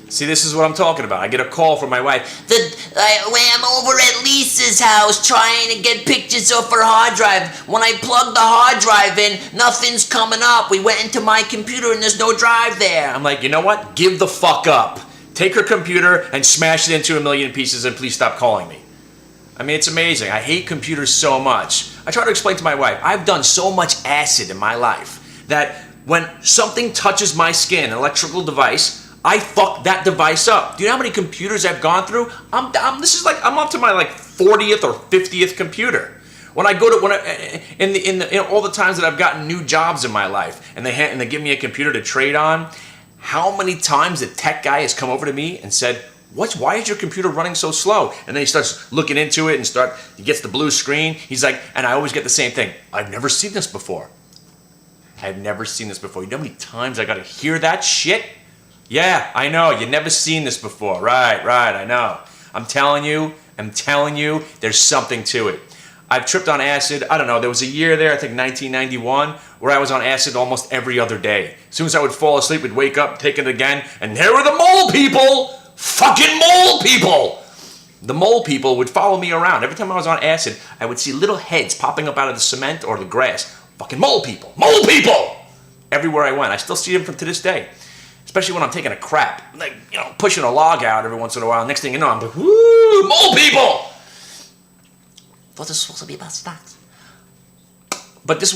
See, this is what I'm talking about. I get a call from my wife. When I'm over at Lisa's house trying to get pictures off her hard drive. When I plug the hard drive in, nothing's coming up. We went into my computer and there's no drive there. I'm like, you know what? Give the fuck up. Take her computer and smash it into a million pieces and please stop calling me. I mean, it's amazing. I hate computers so much. I try to explain to my wife, I've done so much acid in my life that when something touches my skin, an electrical device, I fuck that device up. Do you know how many computers I've gone through? I'm up to my like 40th or 50th computer. When I go to in all the times that I've gotten new jobs in my life, and they give me a computer to trade on, how many times the tech guy has come over to me and said, why is your computer running so slow? And then he starts looking into it and he gets the blue screen. He's like, and I always get the same thing. I've never seen this before. I've never seen this before. You know how many times I got to hear that shit? Yeah, I know. You've never seen this before. Right, I know. I'm telling you, there's something to it. I've tripped on acid. I don't know. There was a year there, I think 1991, where I was on acid almost every other day. As soon as I would fall asleep, we'd wake up, take it again, and there were the mole people! Fucking mole people! The mole people would follow me around. Every time I was on acid, I would see little heads popping up out of the cement or the grass. Fucking mole people! Mole people! Everywhere I went. I still see them from to this day. Especially when I'm taking a crap. Like, pushing a log out every once in a while. Next thing you know, I'm like, woo! Mole people! Thought this was supposed to be about stocks. But this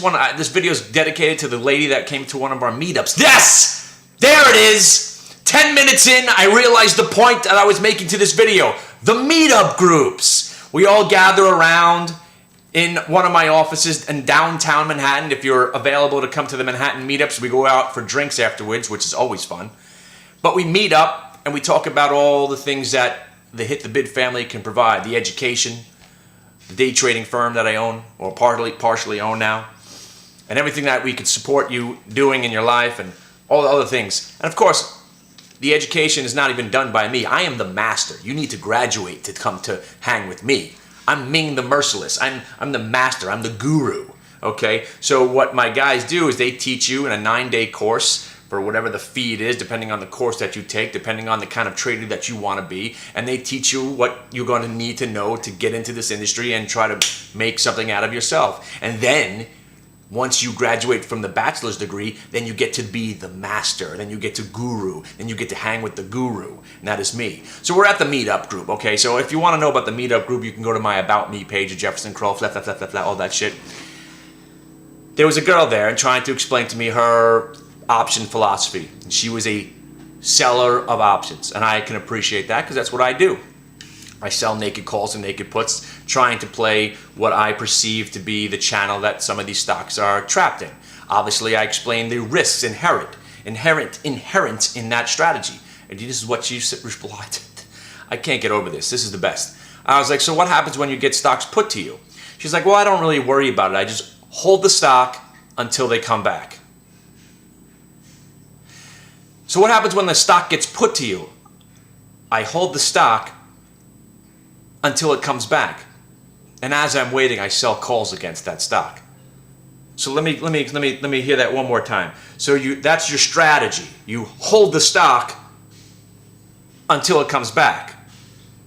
video is dedicated to the lady that came to one of our meetups. Yes! There it is! 10 minutes in, I realized the point that I was making to this video. The meetup groups. We all gather around in one of my offices in downtown Manhattan. If you're available to come to the Manhattan meetups, we go out for drinks afterwards, which is always fun. But we meet up and we talk about all the things that the Hit the Bid family can provide. The education, the day trading firm that I own, or partially own now, and everything that we could support you doing in your life and all the other things. And of course, the education is not even done by me. I am the master. You need to graduate to come to hang with me. I'm Ming the Merciless. I'm the master. I'm the guru. Okay? So what my guys do is they teach you in a 9-day course for whatever the fee it is, depending on the course that you take, depending on the kind of trader that you want to be. And they teach you what you're going to need to know to get into this industry and try to make something out of yourself. And then once you graduate from the bachelor's degree, then you get to be the master. Then you get to guru. Then you get to hang with the guru. And that is me. So we're at the meetup group, okay? So if you want to know about the meetup group, you can go to my About Me page at Jefferson Crow, all that shit. There was a girl there and trying to explain to me her option philosophy. And she was a seller of options. And I can appreciate that because that's what I do. I sell naked calls and naked puts, trying to play what I perceive to be the channel that some of these stocks are trapped in. Obviously, I explain the risks inherent in that strategy. And this is what she replied. I can't get over this. This is the best. I was like, so what happens when you get stocks put to you? She's like, well, I don't really worry about it. I just hold the stock until they come back. So what happens when the stock gets put to you? I hold the stock until it comes back. And as I'm waiting, I sell calls against that stock. So let me hear that one more time. So that's your strategy. You hold the stock until it comes back.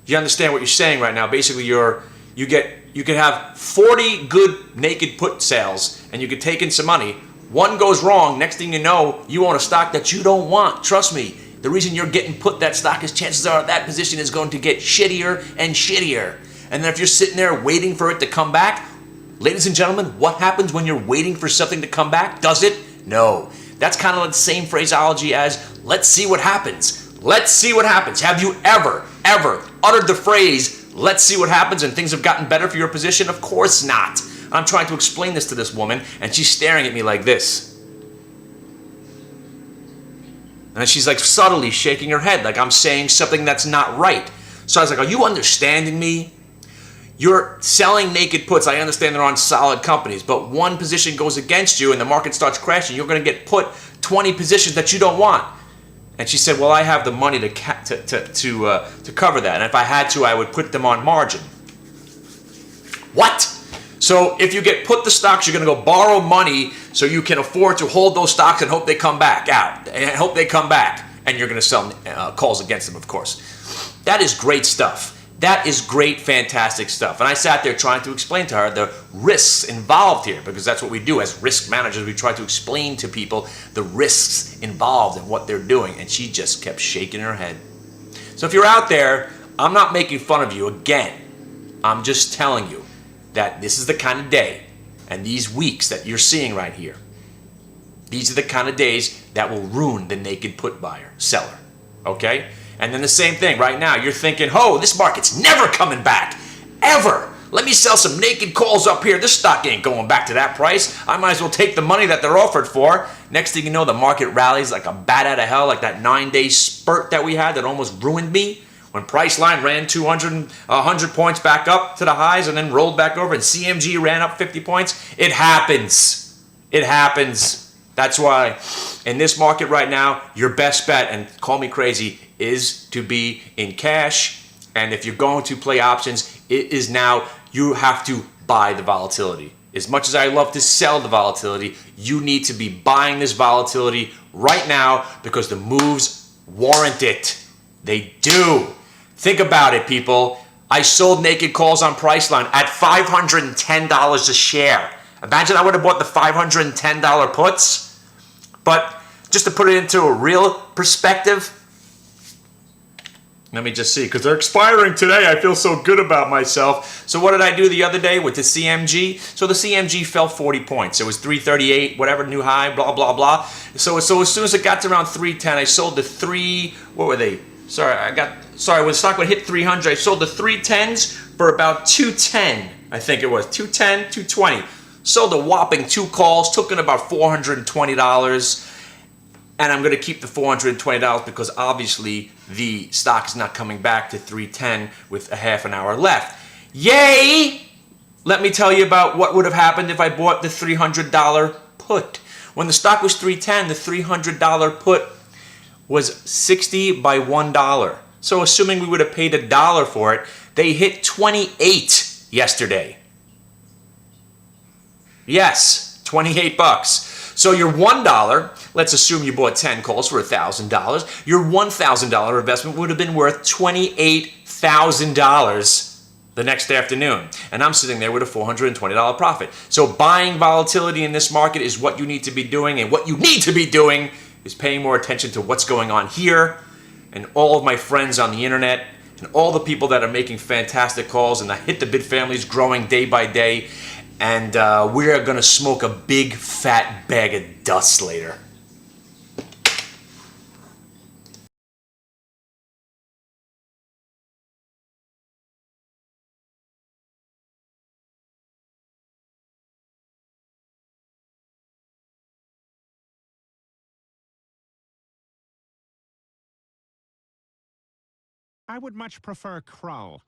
You understand what you're saying right now? Basically, you could have 40 good naked put sales, and you could take in some money. One goes wrong. Next thing you know, you own a stock that you don't want. Trust me. The reason you're getting put that stock is chances are that position is going to get shittier and shittier. And then if you're sitting there waiting for it to come back, ladies and gentlemen, what happens when you're waiting for something to come back? Does it? No. That's kind of the same phraseology as, let's see what happens. Let's see what happens. Have you ever uttered the phrase, let's see what happens, and things have gotten better for your position? Of course not. I'm trying to explain this to this woman, and she's staring at me like this. And she's like subtly shaking her head like I'm saying something that's not right. So I was like, are you understanding me? You're selling naked puts. I understand they're on solid companies, but one position goes against you and the market starts crashing. You're going to get put 20 positions that you don't want. And she said, well, I have the money to cover that. And if I had to, I would put them on margin. What? So if you get put the stocks, you're going to go borrow money so you can afford to hold those stocks and hope they come back out. And hope they come back. and you're going to sell calls against them, of course. That is great stuff. That is great, fantastic stuff. And I sat there trying to explain to her the risks involved here, because that's what we do as risk managers. We try to explain to people the risks involved in what they're doing. And she just kept shaking her head. So if you're out there, I'm not making fun of you again. I'm just telling you that this is the kind of day and these weeks that you're seeing right here. These are the kind of days that will ruin the naked put buyer, seller. Okay? And then the same thing, right now, you're thinking, oh, this market's never coming back, ever. Let me sell some naked calls up here. This stock ain't going back to that price. I might as well take the money that they're offered for. Next thing you know, the market rallies like a bat out of hell, like that 9-day spurt that we had that almost ruined me. When Priceline ran 100 points back up to the highs and then rolled back over, and CMG ran up 50 points. It happens. It happens. That's why in this market right now, your best bet, and call me crazy, is to be in cash. And if you're going to play options, it is now you have to buy the volatility. As much as I love to sell the volatility, you need to be buying this volatility right now because the moves warrant it. They do. Think about it, people. I sold naked calls on Priceline at $510 a share. Imagine I would have bought the $510 puts. But just to put it into a real perspective, let me just see, because they're expiring today. I feel so good about myself. So what did I do the other day with the CMG? So the CMG fell 40 points. It was 338, whatever, new high, blah, blah, blah. So as soon as it got to around 310, I sold the what were they? When stock would hit 300, I sold the 310s for about 210. I think it was 210, 220. Sold a whopping 2 calls, took in about $420. And I'm going to keep the $420 because obviously the stock is not coming back to 310 with a half an hour left. Yay! Let me tell you about what would have happened if I bought the $300 put. When the stock was 310, the $300 put was 60 by $1. So assuming we would have paid $1 for it, they hit 28 yesterday. Yes, 28 bucks. So your $1, let's assume you bought 10 calls for $1,000. Your $1,000 investment would have been worth $28,000 the next afternoon. And I'm sitting there with a $420 profit. So buying volatility in this market is what you need to be doing. And what you need to be doing is paying more attention to what's going on here. And all of my friends on the internet and all the people that are making fantastic calls, and the Hit the Bid family is growing day by day. And we're going to smoke a big fat bag of dust later. I would much prefer Crow.